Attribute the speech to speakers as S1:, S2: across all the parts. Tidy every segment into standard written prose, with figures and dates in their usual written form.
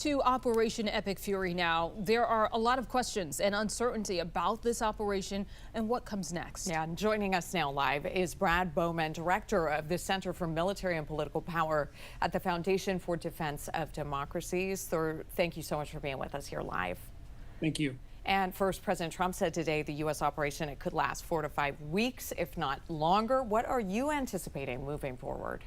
S1: To Operation Epic Fury now. There are a lot of questions and uncertainty about this operation and what comes next.
S2: Yeah, and joining us now live is Brad Bowman, director of the Center for Military and Political Power at the Foundation for Defense of Democracies. Sir, thank you so much for being with us here live.
S3: Thank you.
S2: And first, President Trump said today the U.S. operation, it could last 4 to 5 weeks, if not longer. What are you anticipating moving forward?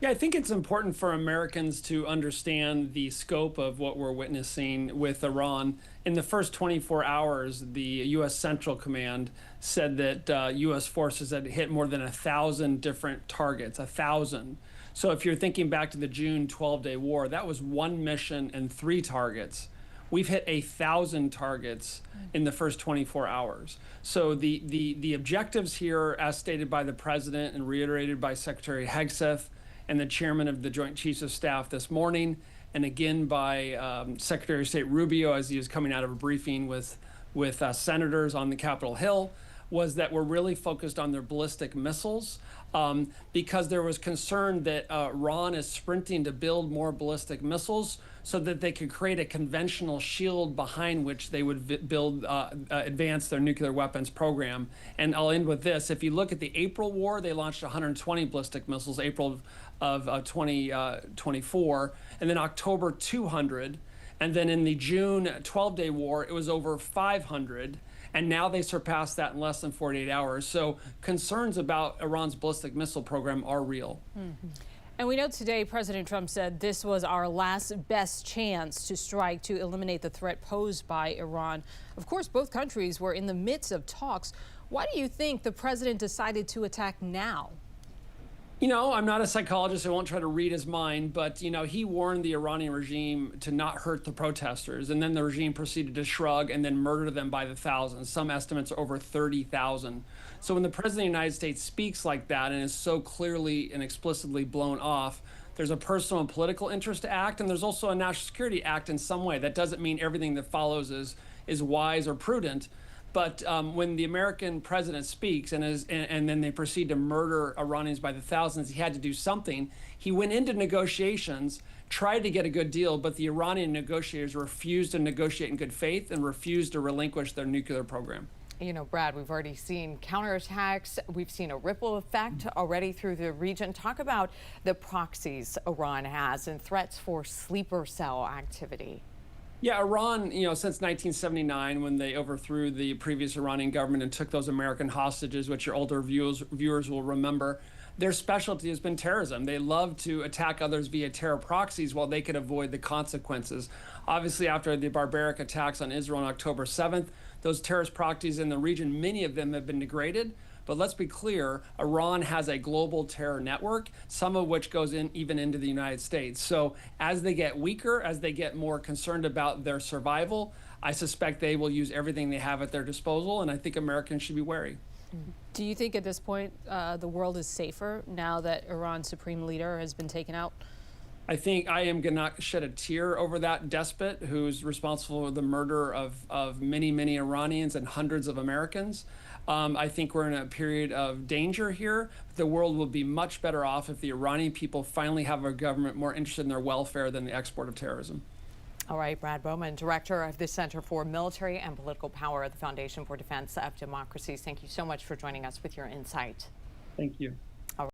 S3: Yeah, I think it's important for Americans to understand the scope of what we're witnessing with Iran. In the first 24 hours, the U.S. Central Command said that U.S. forces had hit more than 1,000 different targets, 1,000. So if you're thinking back to the June 12-day war, that was one mission and 3 targets. We've hit 1,000 targets in the first 24 hours. So the objectives here, as stated by the president and reiterated by Secretary Hegseth and the chairman of the Joint Chiefs of Staff this morning, and again by Secretary of State Rubio as he was coming out of a briefing with senators on the Capitol Hill, was that we're really focused on their ballistic missiles because there was concern that Iran is sprinting to build more ballistic missiles so that they could create a conventional shield behind which they would advance their nuclear weapons program. And I'll end with this. If you look at the April war, they launched 120 ballistic missiles, April of 2024, and then October 200. And then in the June 12-day war, it was over 500. And now they surpassed that in less than 48 hours. So concerns about Iran's ballistic missile program are real.
S1: Mm-hmm. And we know today President Trump said this was our last best chance to strike to eliminate the threat posed by Iran. Of course, both countries were in the midst of talks. Why do you think the president decided to attack now?
S3: You know, I'm not a psychologist. I won't try to read his mind, but, you know, he warned the Iranian regime to not hurt the protesters. And then the regime proceeded to shrug and then murder them by the thousands. Some estimates are over 30,000. So when the president of the United States speaks like that and is so clearly and explicitly blown off, there's a personal and political interest to act, and there's also a national security act in some way. That doesn't mean everything that follows is wise or prudent. But when the American president speaks and then they proceed to murder Iranians by the thousands, he had to do something. He went into negotiations, tried to get a good deal, but the Iranian negotiators refused to negotiate in good faith and refused to relinquish their nuclear program.
S2: You know, Brad, we've already seen counterattacks. We've seen a ripple effect already through the region. Talk about the proxies Iran has and threats for sleeper cell activity.
S3: Yeah, Iran, you know, since 1979, when they overthrew the previous Iranian government and took those American hostages, which your older viewers will remember, their specialty has been terrorism. They love to attack others via terror proxies while they could avoid the consequences. Obviously, after the barbaric attacks on Israel on October 7th, those terrorist proxies in the region, many of them have been degraded. But let's be clear, Iran has a global terror network, some of which goes in even into the United States. So as they get weaker, as they get more concerned about their survival, I suspect they will use everything they have at their disposal, and I think Americans should be wary.
S1: Do you think at this point the world is safer now that Iran's supreme leader has been taken out?
S3: I think I am going to shed a tear over that despot who's responsible for the murder of many, many Iranians and hundreds of Americans. I think we're in a period of danger here. The world will be much better off if the Iranian people finally have a government more interested in their welfare than the export of terrorism.
S2: All right, Brad Bowman, director of the Center for Military and Political Power at the Foundation for Defense of Democracies. Thank you so much for joining us with your insight.
S3: Thank you.